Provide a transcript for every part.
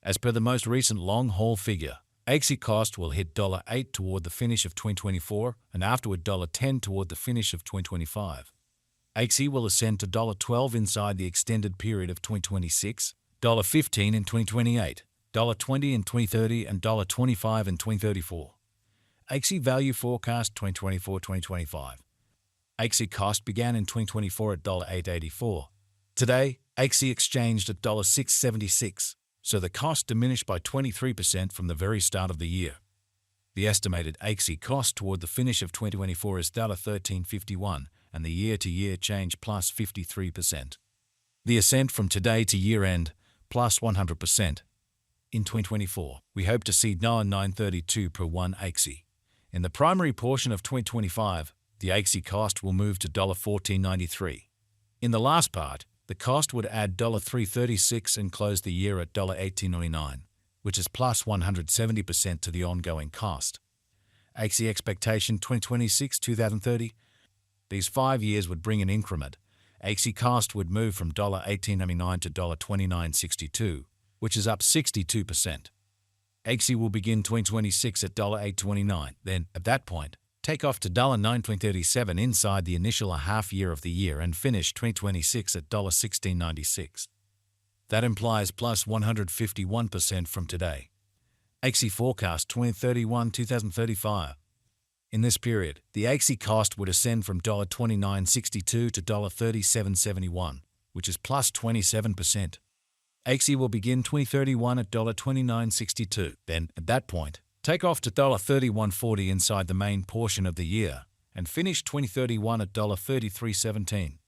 As per the most recent long-haul figure, Axie cost will hit $8 toward the finish of 2024 and afterward $10 toward the finish of 2025. Axie will ascend to $12 inside the extended period of 2026, $15 in 2028, $20 in 2030 and $25 in 2034. Axie value forecast 2024-2025. Axie cost began in 2024 at $8.84. Today, Axie exchanged at $6.76, so the cost diminished by 23% from the very start of the year. The estimated Axie cost toward the finish of 2024 is $13.51, and the year-to-year change plus 53%. The ascent from today to year-end plus 100%. In 2024, we hope to see $9.32 per 1 Axie. In the primary portion of 2025, the Axie cost will move to $14.93. In the last part, the cost would add $3.36 and close the year at $18.99, which is plus 170% to the ongoing cost. Axie expectation 2026-2030. These 5 years would bring an increment. Axie cost would move from $18.99 to $29.62, which is up 62%. Axie will begin 2026 at $8.29, then, at that point, take off to $9.37 inside the initial half year of the year and finish 2026 at $16.96. That implies plus 151% from today. Axie forecast 2031-2035. In this period, the Axie cost would ascend from $29.62 to $37.71, which is plus 27%. Axie will begin 2031 at $29.62, then, at that point, take off to $31.40 inside the main portion of the year, and finish 2031 at $33.17.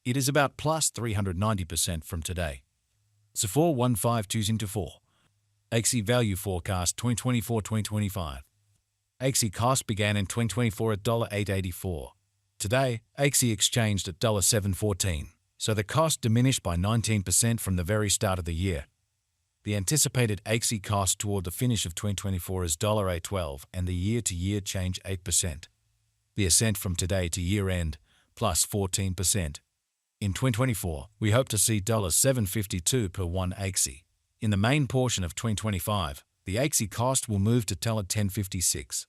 It is about plus 390% from today. So 4152 Axie value forecast 2024-2025. Axie cost began in 2024 at $8.84. Today, Axie exchanged at $7.14. So the cost diminished by 19% from the very start of the year. The anticipated Axie cost toward the finish of 2024 is $8.12 and the year-to-year change 8%. The ascent from today to year-end, plus 14%. In 2024, we hope to see $7.52 per 1 Axie. In the main portion of 2025, the Axie cost will move to $10.56.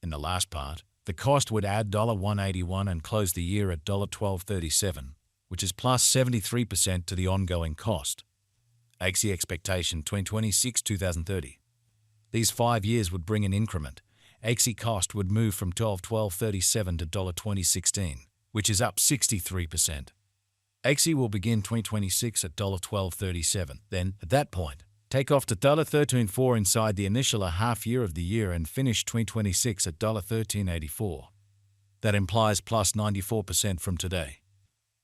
In the last part, the cost would add $1.81 and close the year at $12.37. Which is plus 73% to the ongoing cost. Axie expectation 2026-2030. These 5 years would bring an increment. Axie cost would move from $12.37 to $20.16, which is up 63%. Axie will begin 2026 at $12.37, then, at that point, take off to $13.4 inside the initial half year of the year and finish 2026 at $13.84. That implies plus 94% from today.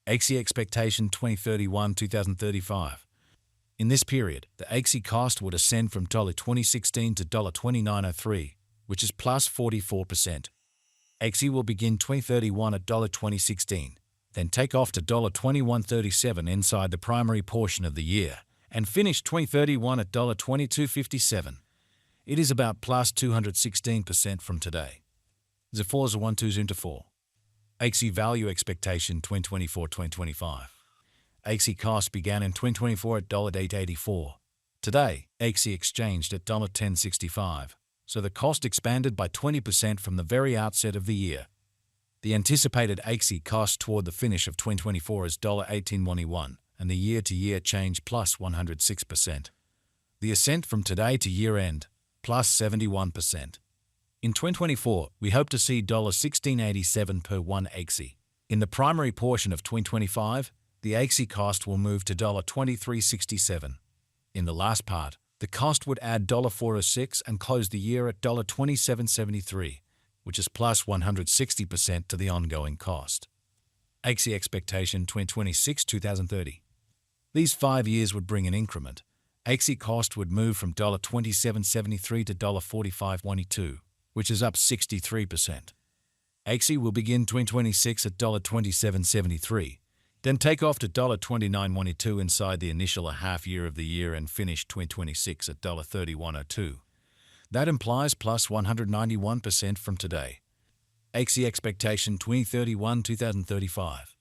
Axie expectation 2031-2035. In this period, the Axie cost would ascend from $20.16 to $29.03, which is plus 44%. Axie will begin 2031 at $20.16, then take off to $21.37 inside the primary portion of the year, and finish 2031 at $22.57. It is about plus 216% from today. The 4s are 1, 2s into 4. Axie value expectation 2024-2025. Axie cost began in 2024 at $8.84. Today, Axie exchanged at $10.65, so the cost expanded by 20% from the very outset of the year. The anticipated Axie cost toward the finish of 2024 is $18.21, and the year-to-year change plus 106%. The ascent from today to year-end, plus 71%. In 2024, we hope to see $16.87 per 1 Axie. In the primary portion of 2025, the Axie cost will move to $23.67. In the last part, the cost would add $4.06 and close the year at $27.73, which is plus 160% to the ongoing cost. Axie expectation 2026-2030. These 5 years would bring an increment. Axie cost would move from $27.73 to $45.22. Which is up 63%. Axie will begin 2026 at $27.73, then take off to $29.12 inside the initial half year of the year and finish 2026 at $31.02. That implies plus 191% from today. Axie expectation 2031-2035.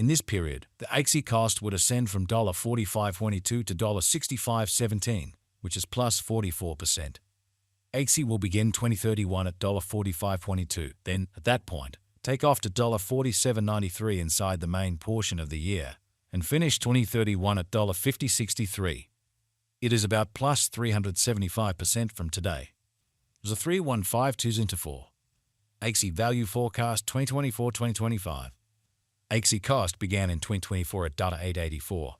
In this period, the Axie cost would ascend from $45.22 to $65.17, which is plus 44%. Axie will begin 2031 at $45.22. Then, at that point, take off to $47.93 inside the main portion of the year, and finish 2031 at $50.63. It is about plus 375% from today. The 31524. Axie Value Forecast 2024-2025. Axie cost began in 2024 at $8.84.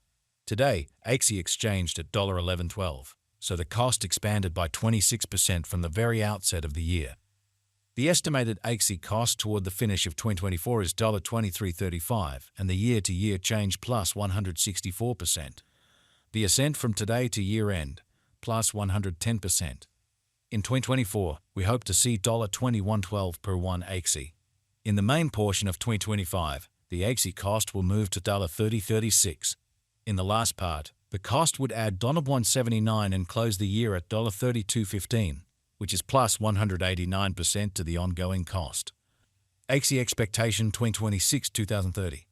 Today, Axie exchanged at $11.12, so the cost expanded by 26% from the very outset of the year. The estimated Axie cost toward the finish of 2024 is $23.35, and the year-to-year change plus 164%. The ascent from today to year-end, plus 110%. In 2024, we hope to see $21.12 per one Axie. In the main portion of 2025, the Axie cost will move to $30.36. In the last part, the cost would add $1.79 and close the year at $32.15, which is plus 189% to the ongoing cost. Axie expectation 2026-2030.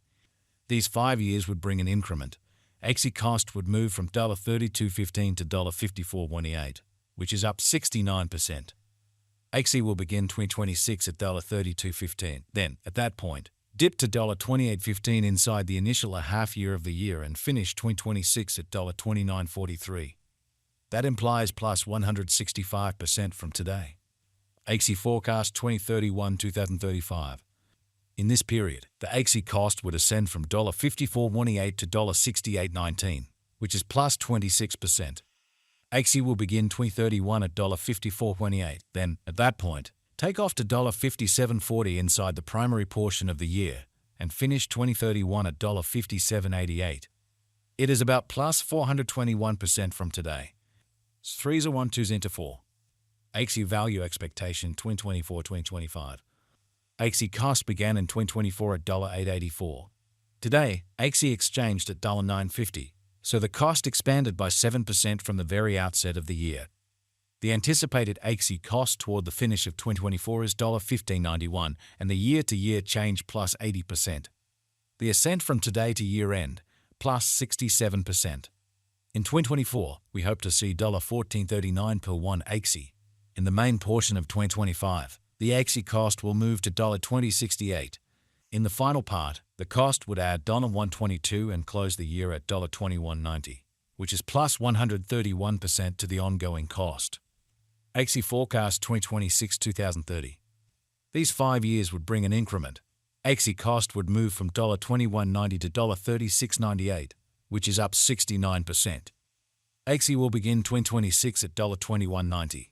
These 5 years would bring an increment. Axie cost would move from $32.15 to $54.28, which is up 69%. Axie will begin 2026 at $32.15. Then, at that point, dip to $28.15 inside the initial half year of the year and finish 2026 at $29.43. That implies plus 165% from today. Axie forecast 2031-2035. In this period, the Axie cost would ascend from $54.28 to $68.19, which is plus 26%. Axie will begin 2031 at $54.28. Then, at that point, take off to $57.40 inside the primary portion of the year and finish 2031 at $57.88. It is about plus 421% from today. 3s are 1 2s into 4. Axie value expectation 2024-2025. Axie cost began in 2024 at $8.84. Today, Axie exchanged at $9.50, so the cost expanded by 7% from the very outset of the year. The anticipated Axie cost toward the finish of 2024 is $15.91, and the year-to-year change plus 80%. The ascent from today to year-end, plus 67%. In 2024, we hope to see $14.39 per one Axie. In the main portion of 2025, the Axie cost will move to $20.68. In the final part, the cost would add $1.22 and close the year at $21.90, which is plus 131% to the ongoing cost. Axie forecast 2026-2030. These 5 years would bring an increment. Axie cost would move from $21.90 to $36.98, which is up 69%. Axie will begin 2026 at $21.90.